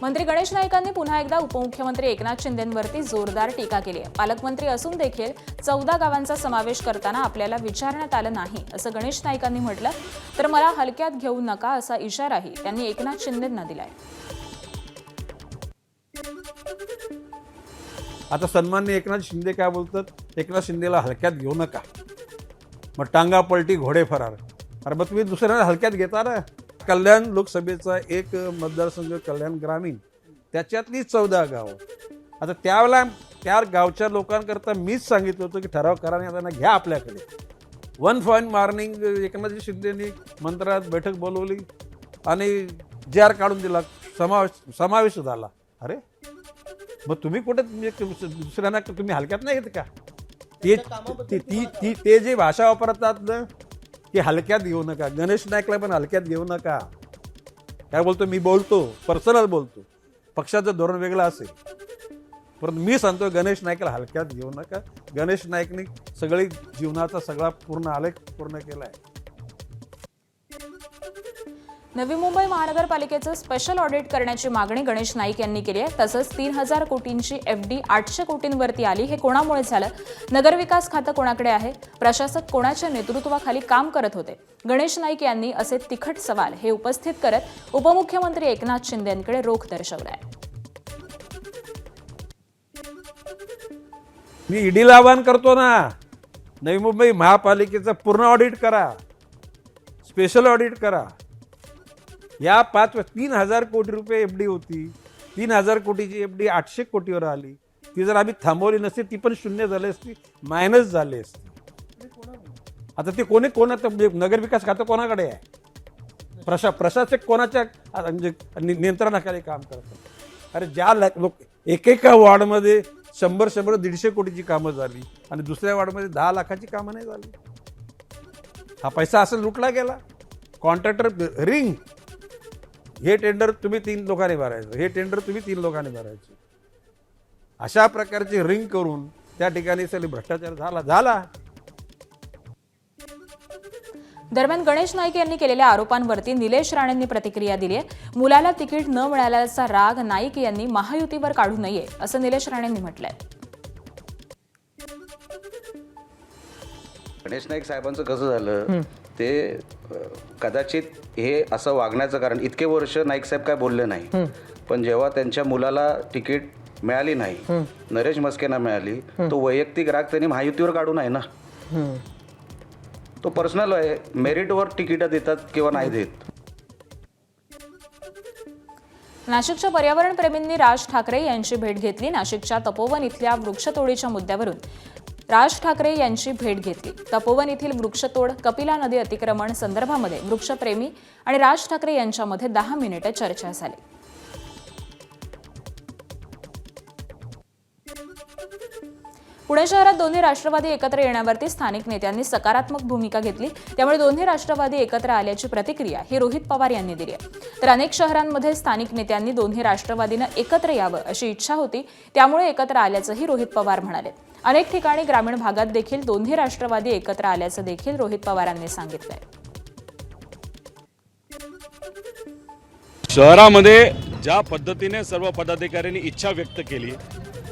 मंत्री गणेश नाईकांनी पुन्हा एकदा उपमुख्यमंत्री एकनाथ शिंदेंवरती जोरदार टीका केली आहे। पालकमंत्री असून देखील 14 गावांचा समावेश करताना आपल्याला विचारण्यात आलं नाही असं गणेश नाईकांनी म्हटलं, तर मला हलक्यात घेऊ नका असा इशाराही त्यांनी एकनाथ शिंदेंना दिलाय। आता सन्माननीय एकनाथ शिंदे काय बोलतात, एकनाथ शिंदेला हलक्यात घेऊ नका, मग टांगा पलटी घोडे फरार। अरे मग तुम्ही दुसऱ्याला हलक्यात घेता ना। कल्याण लोकसभेचा एक मतदारसंघ कल्याण ग्रामीण, त्याच्यातली 14 गावं। आता त्यावेळेला त्या गावच्या लोकांकरता मीच सांगितलं होतं की ठराव करा आणि आता घ्या आपल्याकडे। वन फाईन मॉर्निंग एकनाथ शिंदेनी मंत्रालयात बैठक बोलवली आणि JR काढून दिला, समावेश झाला। अरे मग तुम्ही कुठे दुसऱ्यांना तुम्ही हलक्यात नाही घेत का? ते जे भाषा वापरतात ना की हलक्यात घेऊ नका, गणेश नाईकला पण हलक्यात घेऊ नका। काय बोलतो, मी बोलतो पर्सनल बोलतो, पक्षाचं धोरण वेगळं असेल, परंतु मी सांगतो गणेश नाईकला हलक्यात घेऊ नका। गणेश नाईकने सगळी जीवनाचा सगळा पूर्ण आलेख पूर्ण केलाय। नवी मुंबई महानगरपालिकेचं स्पेशल ऑडिट करण्याची मागणी गणेश नाईक यांनी केली आहे। तसंच 3000 कोटींची FD 800 कोटींवरती आली, हे कोणामुळे झालं? नगरविकास खातं कोणाकडे आहे? प्रशासक कोणाच्या नेतृत्वाखाली काम करत होते? गणेश नाईक यांनी असे तिखट सवाल हे उपस्थित करत उपमुख्यमंत्री एकनाथ शिंदेंकडे रोख दर्शवलाय। मी ईडीला आवाहन करतो ना, नवी मुंबई महापालिकेचं पूर्ण ऑडिट करा, स्पेशल ऑडिट करा। या 3000 कोटी रुपये FD होती, 3000 कोटीची FD 800 कोटीवर आली। ती जर आम्ही थांबवली नसती ती पण शून्य झाली असती, मायनस झाली असती। आता ते नगरविकास खातं कोणाकडे आहे? प्रशासक कोणाच्या म्हणजे नियंत्रणाखाली काम करतात? अरे ज्या लोक एकेका वॉर्डमध्ये 100-150 कोटीची कामं झाली आणि दुसऱ्या वॉर्डमध्ये 10 लाखाची कामं नाही झाली। हा पैसा असं लुटला गेला। कॉन्ट्रॅक्टर रिंग, हे टेंडर तुम्ही 3 लोकांनी भरायचं, हे टेंडर तुम्ही 3 लोकांनी भरायचं, अशा प्रकारची रिंग करून त्या ठिकाणी सगळी भ्रष्टाचार झाला। दरम्यान गणेश नाईक यांनी केलेल्या आरोपांवरती निलेश राणेंनी प्रतिक्रिया दिली आहे। मुलाला तिकीट न मिळाल्याचा राग नाईक यांनी महायुतीवर काढू नये असं निलेश राणेंनी म्हटलंय। गणेश नाईक साहेबांचं कसं झालं ते कदाचित हे असं वागण्याचं कारण, इतके वर्ष नाईक साहेब काय बोलले नाही, पण जेव्हा त्यांच्या मुलाला तिकीट मिळाली नाही, नरेश मस्केंना मिळाली, तो वैयक्तिक राग त्यांनी महायुतीवर काढू नये ना। तो पर्सनल आहे, मेरिटवर तिकीट देतात किंवा नाही देत। नाशिकच्या पर्यावरण प्रेमींनी राज ठाकरे यांची भेट घेतली। नाशिकच्या तपोवन इथल्या वृक्षतोडीच्या मुद्द्यावरून राज ठाकरे यांची भेट घेतली। तपोवन येथील वृक्षतोड, कपिला नदी अतिक्रमण संदर्भामध्ये वृक्षप्रेमी आणि राज ठाकरे यांच्यामध्ये 10 मिनिटे चर्चा झाली। पुणे शहरात दोन्ही राष्ट्रवादी एकत्र येण्यावरती स्थानिक नेत्यांनी सकारात्मक भूमिका घेतली, त्यामुळे दोन्ही राष्ट्रवादी एकत्र आल्याची प्रतिक्रिया ही रोहित पवार यांनी दिली आहे। तर अनेक शहरांमध्ये स्थानिक नेत्यांनी दोन्ही राष्ट्रवादीनं एकत्र यावं अशी इच्छा होती, त्यामुळे एकत्र आल्याचंही रोहित पवार म्हणाले। अनेक ठिकाणी ग्रामीण भागात देखील दोन्ही राष्ट्रवादी एकत्र आल्याचं देखील रोहित पवारांनी सांगितलंय। शहरामध्ये ज्या पद्धतीने सर्व पदाधिकाऱ्यांनी इच्छा व्यक्त केली,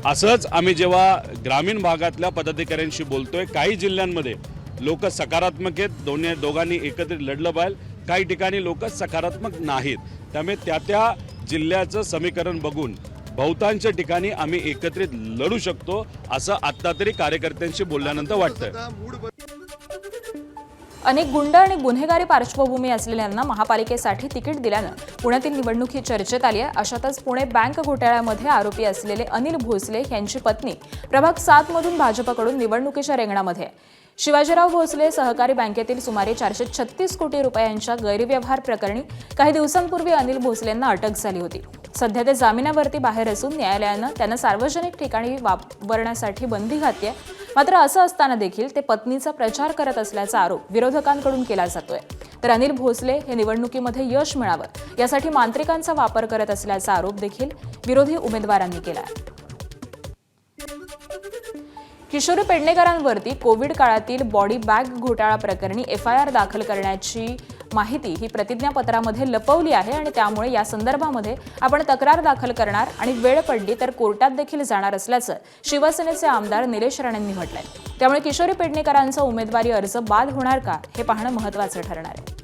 असंच आम्ही जेव्हा ग्रामीण भागातल्या पदाधिकाऱ्यांशी बोलतोय, काही जिल्ह्यांमध्ये लोक सकारात्मक आहेत, दोघांनी एकत्रित लढलं पाहिजे, काही ठिकाणी लोक सकारात्मक नाहीत। त्यामुळे त्या जिल्ह्याचं समीकरण बघून बहुतांश ठिकाणी आम्ही एकत्रित लढू शकतो असं आता तरी कार्यकर्त्यांशी बोलल्यानंतर वाटतंय। अनेक गुंड आणि गुन्हेगारी पार्श्वभूमी असलेल्यांना महापालिकेसाठी तिकीट दिल्यानं पुण्यातील निवडणूक ही चर्चेत आली आहे। अशातच पुणे बँक घोटाळ्यामध्ये आरोपी असलेले अनिल भोसले यांची पत्नी प्रभाग 7 मधून भाजपकडून निवडणुकीच्या रिंगणामध्ये आहे। शिवाजीराव भोसले सहकारी बँकेतील सुमारे 436 कोटी रुपयांच्या गैरव्यवहार प्रकरणी काही दिवसांपूर्वी अनिल भोसलेंना अटक झाली होती। सध्या ते जामिनावरती बाहेर असून न्यायालयानं त्यांना सार्वजनिक ठिकाणी वावरण्यासाठी बंदी घातली आहे। मात्र असं असताना देखील ते पत्नीचा प्रचार करत असल्याचा आरोप विरोधकांकडून केला जातोय। तर अनिल भोसले हे निवडणुकीमध्ये यश मिळावं यासाठी मांत्रिकांचा वापर करत असल्याचा आरोप देखील विरोधी उमेदवारांनी केला आहे। किशोरी पेडणेकरांवरती कोविड काळातील बॉडी बॅग घोटाळा प्रकरणी FIR दाखल करण्याची माहिती ही प्रतिज्ञापत्रामध्ये लपवली आहे आणि त्यामुळे या संदर्भामध्ये आपण तक्रार दाखल करणार आणि वेळ पडली तर कोर्टात देखील जाणार असल्याचं शिवसेनेचे आमदार निलेश राणेंनी म्हटलंय. त्यामुळे किशोरी पेडणेकरांचा उमेदवारी अर्ज बाद होणार का हे पाहणं महत्त्वाचं ठरणार आहे.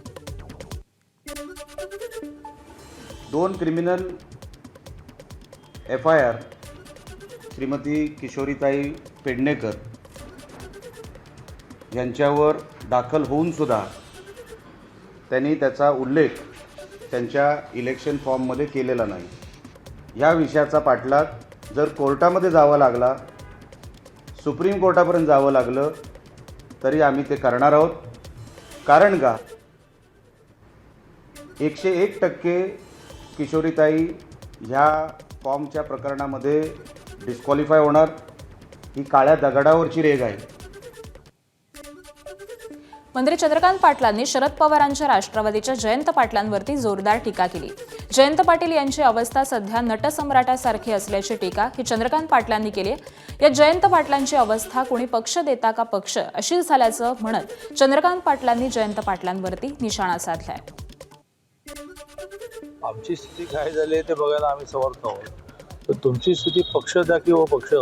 2 क्रिमिनल FIR श्रीमती किशोरीताई पेडणेकर यांच्यावर दाखल होऊन सुद्धा त्यांनी त्याचा उल्लेख त्यांच्या इलेक्शन फॉर्ममध्ये केलेला नाही. या विषयाचा पाठलाग जर कोर्टामध्ये जावं लागला, सुप्रीम कोर्टापर्यंत जावं लागलं तरी आम्ही ते करणार आहोत. कारण का 101% किशोरीताई ह्या फॉर्मच्या प्रकरणामध्ये डिस्क्वालिफाय होणार. ही काळ्या दगडावरची रेघ आहे. मंत्री चंद्रकांत पाटलांनी शरद पवारांच्या राष्ट्रवादीच्या जयंत पाटलांवरती जोरदार टीका केली. जयंत पाटील यांची अवस्था सध्या नटसम्राटासारखी असल्याची टीका ही चंद्रकांत पाटलांनी केली. या जयंत पाटलांची अवस्था कोणी पक्ष देता का पक्ष अशी झाल्याचं म्हणत चंद्रकांत पाटलांनी जयंत पाटलांवरती निशाणा साधलाय. आमची स्थिती काय झाली आहे ते बघायला आम्ही समर्थ आहोत. तर तुमची स्थिती पक्ष द्या किंवा पक्ष,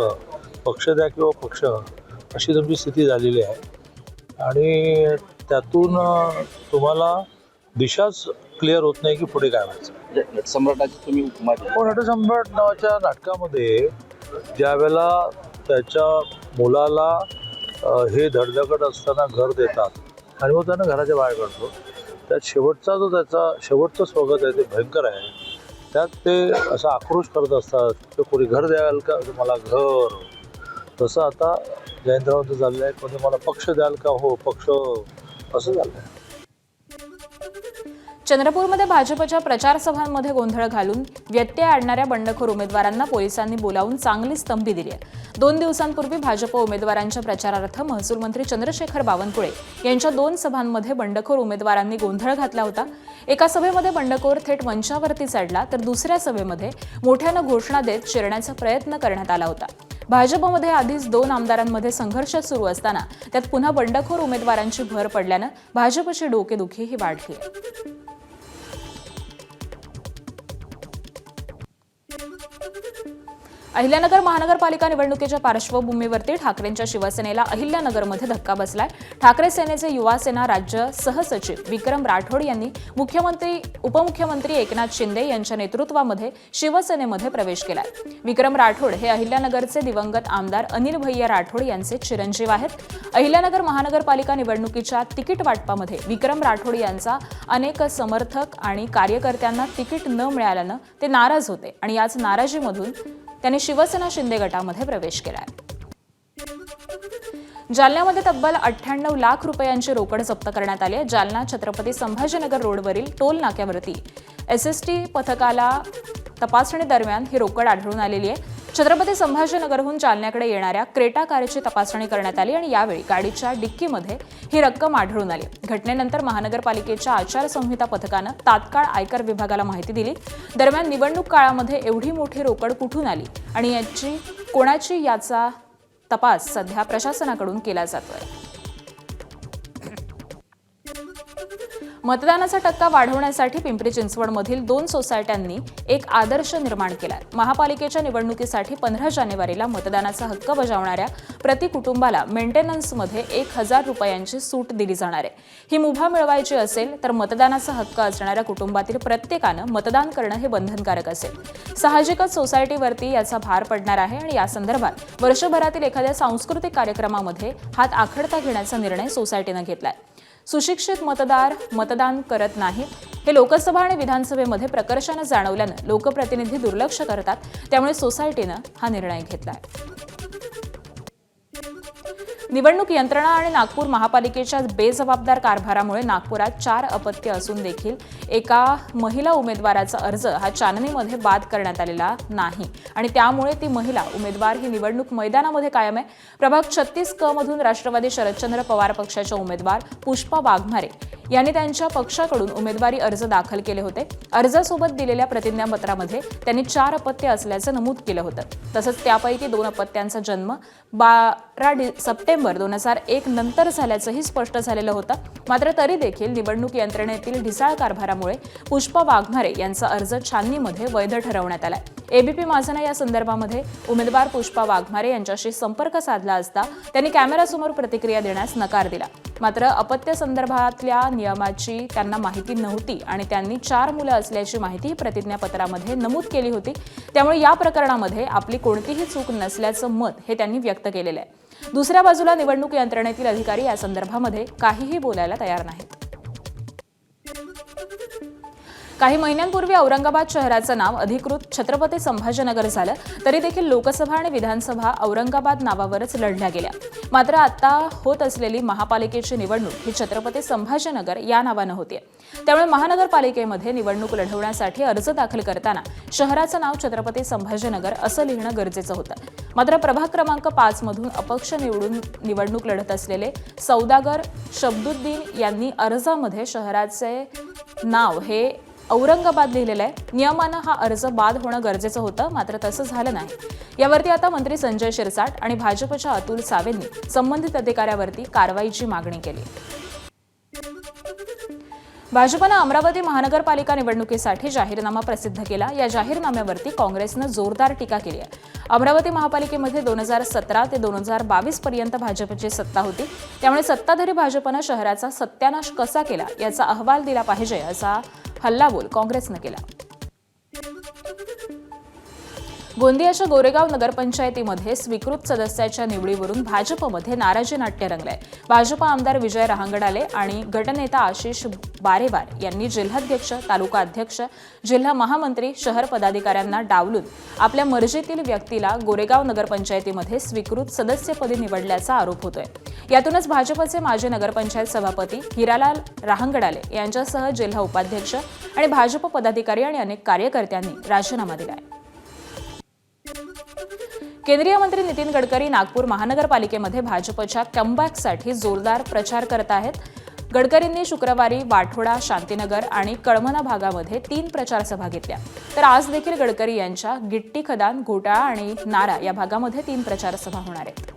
पक्ष द्या किंवा पक्ष अशी तुमची स्थिती झालेली आहे आणि त्यातून तुम्हाला दिशाच क्लिअर होत नाही की पुढे काय व्हायचं. नटसम्राटाची तुम्ही उपमा दिली. नटसम्राट नावाच्या नाटकामध्ये ज्या वेळेला त्याच्या मुलाला हे धडधकट असताना घर देतात आणि मग त्यांना घराच्या बाहेर काढतो, त्यात शेवटचा जो त्याचा शेवटचं स्वागत आहे ते भयंकर आहे. त्यात ते असा आक्रोश करत असतात की कोणी घर द्याल का, मला घर. तसं आता जयंतरावांचं चाललं आहे, कोणी मला पक्ष द्याल का, हो पक्ष, असं झालं आहे. चंद्रपूरमध्ये भाजपच्या प्रचार सभांमध्ये गोंधळ घालून व्यत्यय आणणाऱ्या बंडखोर उमेदवारांना पोलिसांनी बोलावून चांगली स्तंभी दिली आहे. 2 दिवसांपूर्वी भाजप उमेदवारांच्या प्रचारार्थ महसूल मंत्री चंद्रशेखर बावनकुळे यांच्या 2 सभांमध्ये बंडखोर उमेदवारांनी गोंधळ घातला होता. एका सभेमध्ये बंडखोर थेट मंचावरती चढला तर दुसऱ्या सभेमध्ये मोठ्यानं घोषणा देत शिरण्याचा प्रयत्न करण्यात आला होता. भाजपमध्ये आधीच 2 आमदारांमध्ये संघर्ष सुरू असताना त्यात पुन्हा बंडखोर उमेदवारांची भर पडल्यानं भाजपची डोकेदुखी ही वाढली आहे. अहिल्यानगर महानगरपालिका निवडणुकीच्या पार्श्वभूमीवरती ठाकरेंच्या शिवसेनेला अहिल्यानगरमध्ये धक्का बसलाय. ठाकरे सेनेचे युवा सेना राज्य सहसचिव विक्रम राठोड यांनी उपमुख्यमंत्री एकनाथ शिंदे यांच्या नेतृत्वामध्ये शिवसेनेमध्ये प्रवेश केलाय. विक्रम राठोड हे अहिल्यानगरचे दिवंगत आमदार अनिल भैया राठोड यांचे चिरंजीव आहेत. अहिल्यानगर महानगरपालिका निवडणुकीच्या तिकीट वाटपामध्ये विक्रम राठोड यांचा अनेक समर्थक आणि कार्यकर्त्यांना तिकीट न मिळाल्यानं ते नाराज होते आणि याच नाराजीमधून त्यांनी शिवसेना शिंदे गटामध्ये प्रवेश केलाय. जालन्यामध्ये तब्बल 98 लाख रुपयांची रोकड जप्त करण्यात आली आहे. जालना छत्रपती संभाजीनगर रोडवरील टोल नाक्यावरती SST पथकाला तपासणी दरम्यान ही रोकड आढळून आलेली आहे. छत्रपती संभाजीनगरहून जालन्याकडे येणाऱ्या क्रेटा कारची तपासणी करण्यात आली आणि यावेळी गाडीच्या डिक्कीमध्ये ही रक्कम आढळून आली. घटनेनंतर महानगरपालिकेच्या आचारसंहिता पथकानं तात्काळ आयकर विभागाला माहिती दिली. दरम्यान निवडणूक काळामध्ये एवढी मोठी रोकड कुठून आली आणि याची कोणाची याचा तपास सध्या प्रशासनाकडून केला जातोय. मतदानाचा टक्का वाढवण्यासाठी पिंपरी चिंचवडमधील 2 सोसायट्यांनी एक आदर्श निर्माण केला. महापालिकेच्या निवडणुकीसाठी 15 जानेवारीला मतदानाचा हक्क बजावणाऱ्या प्रति कुटुंबाला मेंटेनन्समध्ये 1000 रुपयांची सूट दिली जाणार आहे. ही मुभा मिळवायची असेल तर मतदानाचा हक्क असणाऱ्या कुटुंबातील प्रत्येकानं मतदान करणं हे बंधनकारक असेल. साहजिकच सोसायटीवरती याचा भार पडणार आहे आणि या संदर्भात वर्षभरातील एखाद्या सांस्कृतिक कार्यक्रमामध्ये हात आखडता घेण्याचा निर्णय सोसायटीनं घेतलाय. सुशिक्षित मतदार मतदान करत नाहीत हे लोकसभा आणि विधानसभेमध्ये प्रकर्षानं जाणवल्यानं लोकप्रतिनिधी दुर्लक्ष करतात. त्यामुळे सोसायटीनं हा निर्णय घेतलाय. निवडणूक यंत्रणा आणि नागपूर महापालिकेच्या बेजबाबदार कारभारामुळे नागपुरात 4 अपत्य असून देखील एका महिला उमेदवाराचा अर्ज हा चांदणीमध्ये बाद करण्यात आलेला नाही आणि त्यामुळे ती महिला उमेदवार ही निवडणूक मैदानामध्ये कायम आहे. प्रभाग 36 क मधून राष्ट्रवादी शरदचंद्र पवार पक्षाच्या उमेदवार पुष्पा वाघमारे यांनी त्यांच्या पक्षाकडून उमेदवारी अर्ज दाखल केले होते. अर्जासोबत दिलेल्या प्रतिज्ञापत्रामध्ये त्यांनी 4 अपत्ये असल्याचं नमूद केलं होतं. तसंच त्यापैकी 2 अपत्यांचा जन्म 12 सप्टेंबर 2001 नंतर झाल्याचंही स्पष्ट झालेलं होतं. मात्र तरी देखील निवडणूक यंत्रणेतील ढिसाळ कारभारामुळे पुष्पा वाघमारे यांचा अर्ज छाननीमध्ये वैध ठरवण्यात आलाय. एबीपी माझानं या संदर्भामध्ये उमेदवार पुष्पा वाघमारे यांच्याशी संपर्क साधला असता त्यांनी कॅमेऱ्यासमोर प्रतिक्रिया देण्यास नकार दिला. मात्र अपत्य संदर्भातल्या नियमाची त्यांना माहिती नव्हती आणि त्यांनी 4 मुलं असल्याची माहिती प्रतिज्ञापत्रामध्ये नमूद केली होती. त्यामुळे या प्रकरणामध्ये आपली कोणतीही चूक नसल्याचं मत हे त्यांनी व्यक्त केलेलं आहे. दुसऱ्या बाजूला निवडणूक यंत्रणेतील अधिकारी या संदर्भामध्ये काहीही बोलायला तयार नाहीत. काही महिन्यांपूर्वी औरंगाबाद शहराचं नाव अधिकृत छत्रपती संभाजीनगर झालं, तरी देखील लोकसभा आणि विधानसभा औरंगाबाद नावावरच लढल्या गेल्या. मात्र आता होत असलेली महापालिकेची निवडणूक ही छत्रपती संभाजीनगर या नावानं होतीये. त्यामुळे महानगरपालिकेमध्ये निवडणूक लढवण्यासाठी अर्ज दाखल करताना शहराचं नाव छत्रपती संभाजीनगर असं लिहिणं गरजेचं होतं. मात्र प्रभाग क्रमांक 5 मधून अपक्ष निवडून निवडणूक लढत असलेले सौदागर शब्दुद्दीन यांनी अर्जामध्ये शहराचे नाव हे औरंगाबाद लिहिलेलं आहे. नियमानं हा अर्ज बाद होणं गरजेचं होतं, मात्र तसं झालं नाही. यावरती आता मंत्री संजय शिरसाट आणि भाजपच्या अतुल सावेंनी संबंधित अधिकाऱ्यावरती कारवाईची मागणी केली. भाजपनं अमरावती महानगरपालिका निवडणुकीसाठी जाहीरनामा प्रसिद्ध केला. या जाहीरनाम्यावरती काँग्रेसनं जोरदार टीका केली आहे. अमरावती महापालिकेमध्ये 2017 ते 2022 पर्यंत भाजपची सत्ता होती. त्यामुळे सत्ताधारी भाजपनं शहराचा सत्यानाश कसा केला याचा अहवाल दिला पाहिजे असा हल्लाबोल काँग्रेसनं केला. गोंदियाच्या गोरेगाव नगरपंचायतीमध्ये स्वीकृत सदस्याच्या निवडीवरून भाजपमध्ये नाराजी नाट्य रंगलंय. भाजप आमदार विजय रहांगडाले आणि गटनेता आशिष बारेवार यांनी जिल्हाध्यक्ष, तालुका अध्यक्ष, जिल्हा महामंत्री, शहर पदाधिकाऱ्यांना डावलून आपल्या मर्जीतील व्यक्तीला गोरेगाव नगरपंचायतीमध्ये स्वीकृत सदस्यपदी निवडल्याचा आरोप होतोय. यातूनच भाजपचे माजी नगरपंचायत सभापती हिरालाल रहांगडाले यांच्यासह जिल्हा उपाध्यक्ष आणि भाजप पदाधिकारी आणि अनेक कार्यकर्त्यांनी राजीनामा दिलाय. केंद्रीय मंत्री नितीन गडकरी नागपूर महानगरपालिकेमध्ये भाजपच्या कमबॅकसाठी जोरदार प्रचार करत आहेत. गडकरींनी शुक्रवारी वाठोडा, शांतीनगर आणि कळमना भागामध्ये 3 प्रचार सभा घेतल्या. तर आज देखील गडकरी यांच्या गिट्टी खदान, घोटाळा आणि नारा या भागामध्ये 3 प्रचार सभा होणार आहेत.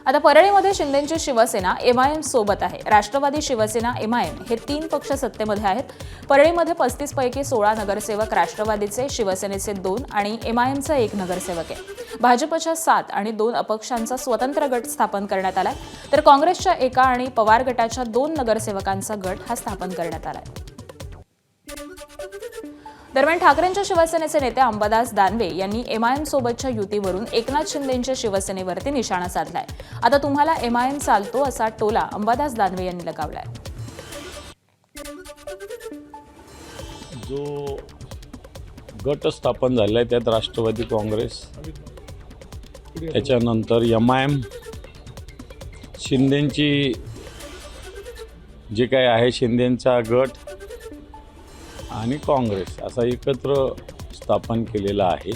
आता परळीमध्ये शिंदेची शिवसेना एमआयएम सोबत आहे. राष्ट्रवादी, शिवसेना, एमआयएम हे 3 पक्ष सत्तेमध्ये आहेत. परळीमध्ये 35 पैकी 16 नगरसेवक राष्ट्रवादीचे, शिवसेनेचे 2 आणि एमआयएमचा 1 नगरसेवक आहे. भाजपच्या 7 आणि 2 अपक्षांचा स्वतंत्र गट स्थापन करण्यात आलाय. तर काँग्रेसच्या 1 आणि पवार गटाच्या 2 नगरसेवकांचा गट हा स्थापन करण्यात आलाय. दरम्यान ठाकरेंच्या शिवसेनेचे नेते अंबादास दानवे यांनी एमआयएम सोबतच्या युतीवरून एकनाथ शिंदेंच्या शिवसेनेवरती निशाणा साधलाय. आता तुम्हाला एमआयएम चालतो असा टोला अंबादास दानवे यांनी लगावलाय. जो गट स्थापन झाला आहे त्यात राष्ट्रवादी काँग्रेस, त्याच्यानंतर एमआयएम, शिंदेंची जे काय आहे शिंदेंचा गट आणि काँग्रेस असा एकत्र स्थापन केलेला आहे.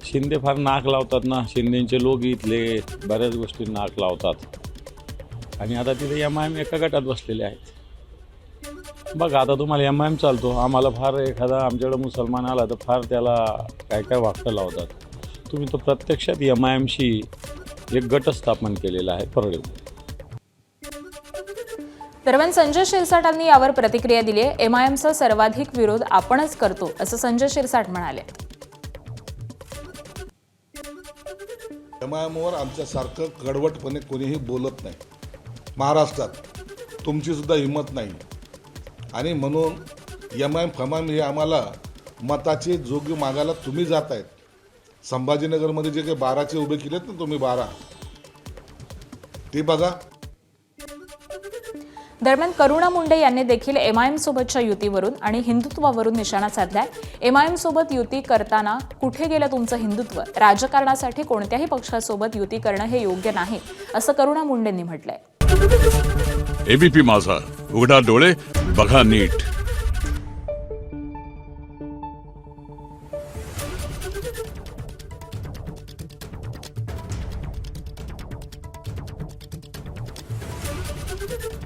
शिंदे फार नाक लावतात ना, शिंदेचे लोक इथले बऱ्याच गोष्टी नाक लावतात आणि आता तिथे एमआयएम एका गटात बसलेले आहेत. बघा आता तुम्हाला एमआयएम चालतो, आम्हाला फार एखादा आमच्याकडे मुसलमान आला तर फार त्याला काय काय वाक्य लावतात. तुम्ही तो प्रत्यक्षात एमआयएमशी एक गट स्थापन केलेला आहे परळीमध्ये. दरम्यान संजय शिरसाटांनी यावर प्रतिक्रिया दिली आहे. एमआयएमचा सर्वाधिक विरोध आपणच करतो असं संजय शिरसाट म्हणाले. एमआयएमवर आमच्यासारखं कडवटपणे कोणीही बोलत नाही महाराष्ट्रात. तुमची सुद्धा हिंमत नाही आणि म्हणून एमआयएम हे आम्हाला मताचे जोगी मागायला तुम्ही जात आहेत. संभाजीनगरमध्ये जे काही 12चे उभे केलेत ना तुम्ही 12 ते बघा. दरम्यान करुणा मुंडे यांनी देखील एमआयएम सोबतच्या युतीवरून आणि हिंदुत्वावरून निशाणा साधलाय. एमआयएम सोबत युती करताना कुठे गेलं तुमचं हिंदुत्व? राजकारणासाठी कोणत्याही पक्षासोबत युती करणं हे योग्य नाही असं करुणा मुंडेंनी म्हटलंय. एबीपी माझा, उघडा डोळे बघा नीट. आहे